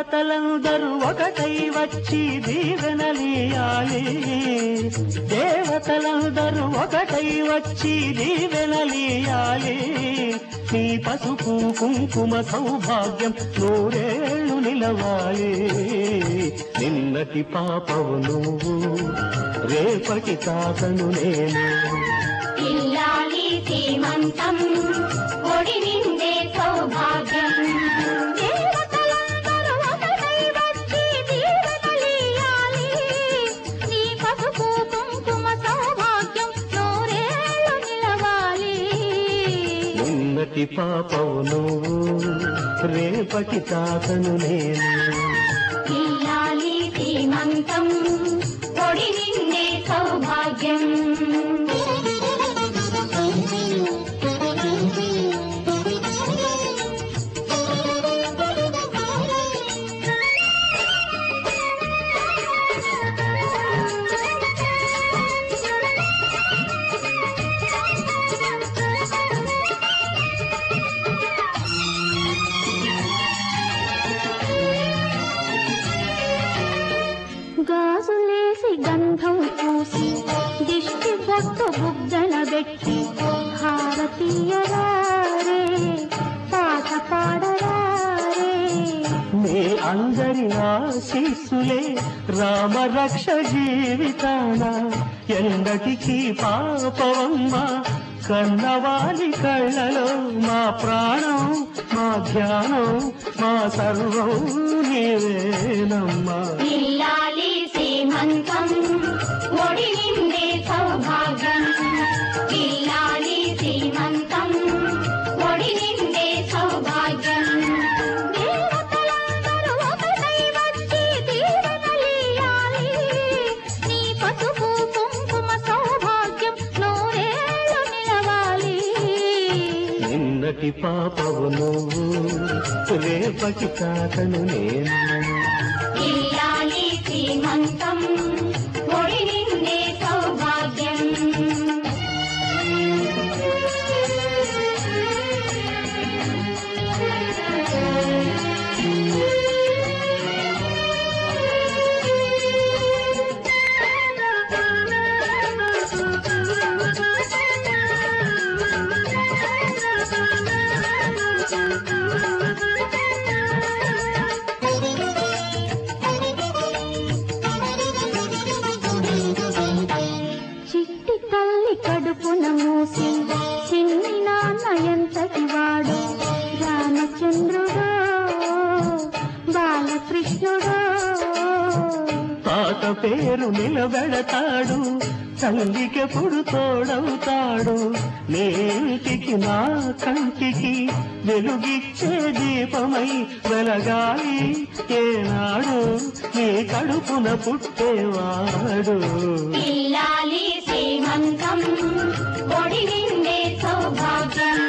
దేవతలందరూ ఒకటై వచ్చి దీవెనలియాలి దేవతలందరూ ఒకటై వచ్చి దీవెనలియాలి నీ పసుపు కుంకుమ సౌభాగ్యం నూరేళ్లు నిలవాలి నిన్నటి పాపవు నువ్వు రేపటి తాతను నేను ఇల్లాలి శ్రీమంతం ఒడి నిండే సౌభాగ్యం దేవతలందరూ ఒకటై వచ్చి దీవెనలియాలి నీ పసుపు కుంకుమ సౌభాగ్యం నూరేళ్లు నిలవాలి నిన్నటి పాపవు నువ్వు రేపటి తాతను నేను ఇల్లాలి శ్రీమంతం ఒడి నిండే సౌభాగ్యం గాజులేసి గంధం పూసి దిష్టి బొట్టు బుగ్గన పెట్టి భారతీయరారే పాట పాడరారే నీ అందరి ఆశీస్సులే రామరక్ష జీవితాన ఎందటికి పాపవమ్మ కన్నవాలి కళ్ళలో మా ప్రాణం మా ధ్యానం మా సర్వం నీవేనమ్మా ఇల్లాలి శ్రీమంతం ఒడి నిండే సౌభాగ్యం ఇల్లాలి శ్రీమంతం ఒడి నిండే సౌభాగ్యం దేవతలందరూ ఒకటై వచ్చి దీవెనలియాలి నీ పసుపు కుంకుమ సౌభాగ్యం నూరేళ్లు నిలవాలి నిన్నటి పాపవు నువ్వు రేపటి తాతను నేను ఇల్లాలి శ్రీమంతం ఒడి నిండే సౌభాగ్యం చిట్టి తల్లి కడుపున మూసి చిన్ని నాన్న ఎంతటి వాడు రామచంద్రుడో బాలకృష్ణుడో తాత పేరు నిలబెడతాడు తల్లికెప్పుడు తోడవుతాడు నేటికి నా కంటికి వెలుగిచ్చే దీపమై వెలగాలి ఏనాడు నీ కడుపున పుట్టేవాడు ఇల్లాలి శ్రీమంతం ఒడి నిండే సౌభాగ్యం